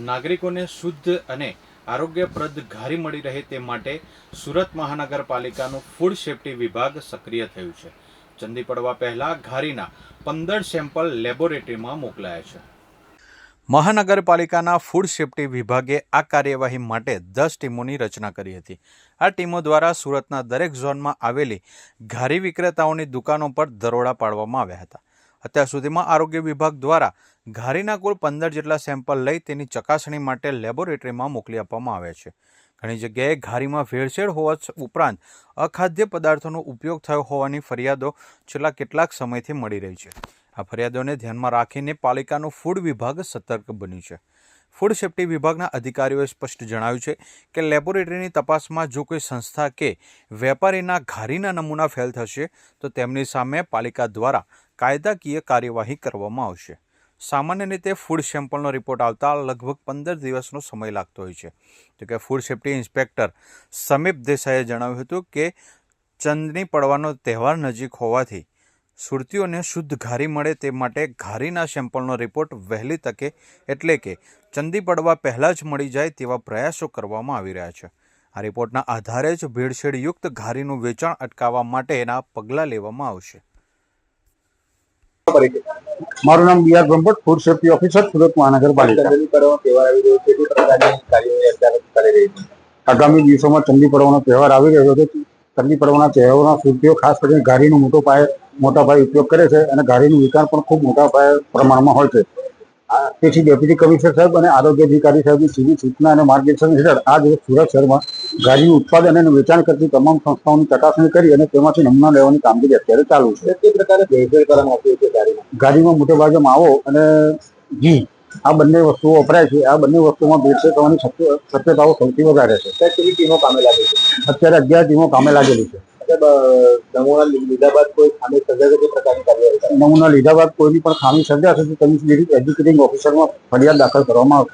નાગરિકોને શુદ્ધ અને આરોગ્યપ્રદ ઘારી મળી રહે તે માટે સુરત મહાનગરપાલિકાનું ફૂડ સેફ્ટી વિભાગ સક્રિય થયું છે. ચંદી પડવા પહેલા ઘારીના 15 સેમ્પલ લેબોરેટરીમાં મોકલાયા છે. મહાનગરપાલિકાના ફૂડ સેફ્ટી વિભાગે આ કાર્યવાહી માટે 10 ટીમોની રચના કરી હતી. આ ટીમો દ્વારા સુરતના દરેક ઝોનમાં આવેલી ઘારી વિક્રેતાઓની દુકાનો પર દરોડા પાડવામાં આવ્યા હતા. અત્યાર સુધીમાં આરોગ્ય વિભાગ દ્વારા ઘારીના કુલ 15 જેટલા સેમ્પલ લઈ તેની ચકાસણી માટે લેબોરેટરીમાં મોકલી આપવામાં આવ્યા છે. ઘણી જગ્યાએ ઘારીમાં ભેળસેળ હોવા ઉપરાંત અખાદ્ય પદાર્થોનો ઉપયોગ થયો હોવાની ફરિયાદો છેલ્લા કેટલાક સમયથી મળી રહી છે. આ ફરિયાદોને ધ્યાનમાં રાખીને પાલિકાનું ફૂડ વિભાગ સતર્ક બન્યું છે. ફૂડ સેફ્ટી વિભાગના અધિકારીઓએ સ્પષ્ટ જણાવ્યું છે કે લેબોરેટરીની તપાસમાં જો કોઈ સંસ્થા કે વેપારીના ઘારીના નમૂના ફેલ થશે તો તેમની સામે પાલિકા દ્વારા કાયદાકીય કાર્યવાહી કરવામાં આવશે. સામાન્ય રીતે ફૂડ સેમ્પલનો રિપોર્ટ આવતા લગભગ 15 દિવસનો સમય લાગતો હોય છે. તો કે ફૂડ સેફ્ટી ઇન્સ્પેક્ટર સમીપ દેસાઈએ જણાવ્યું હતું કે ચંદની પડવાનો તહેવાર નજીક હોવાથી સુરતીઓને શુદ્ધ ઘારી મળે તે માટે ઘારીના સેમ્પલનો રિપોર્ટ વહેલી તકે એટલે કે ચંદી પડવા પહેલાં જ મળી જાય તેવા પ્રયાસો કરવામાં આવી રહ્યા છે. આ રિપોર્ટના આધારે જ ભેળસેળયુક્ત ઘારીનું વેચાણ અટકાવવા માટેના પગલાં લેવામાં આવશે. મારું નામ B R Brahmbhatt, food safety officer, Surat મહાનગરપાલિકા. આગામી દિવસોમાં ચંદી પડવાનો તહેવાર આવી રહ્યો છે. ચંદી પડવાના તહેવારોના સુરતીઓ ખાસ કરીને ઘારીનો મોટા પાયે ઉપયોગ કરે છે અને ઘારીનું વેચાણ પણ ખૂબ મોટા પાયે પ્રમાણમાં હોય છે. તેથી ડેપ્યુટી કમિશનર સાહેબ અને આરોગ્ય અધિકારી સાહેબની સીધી સૂચના અને માર્ગદર્શન હેઠળ આ દિવસ સુરત શહેરમાં ઘારીનું ઉત્પાદન અને વેચાણ કરતી તમામ સંસ્થાઓની ચકાસણી કરી અને તેમાંથી નમૂના લેવાની કામગીરી અત્યારે ચાલુ છે. તે પ્રકારે ભેળસેળ કરવામાં આવતી છે ઘારીમાં મોટે ભાગે માવો અને ઘી આ બંને વસ્તુઓ વપરાય છે. આ બંને વસ્તુઓમાં ભેળસેળ થવાની શક્યતાઓ સૌથી વધારે છે. કેટલી ટીમો કામે લાગી છે? અત્યારે 11 ટીમો કામે લાગેલી છે. નમૂના લીધા બાદ કોઈ ખામી સર્જાશે તે પ્રકારની કાર્યવાહી? નમૂના લીધા બાદ કોઈની પણ ખામી સર્જાશે તો તેની એજ્યુકેટિંગ ઓફિસરમાં ફરિયાદ દાખલ કરવામાં આવશે.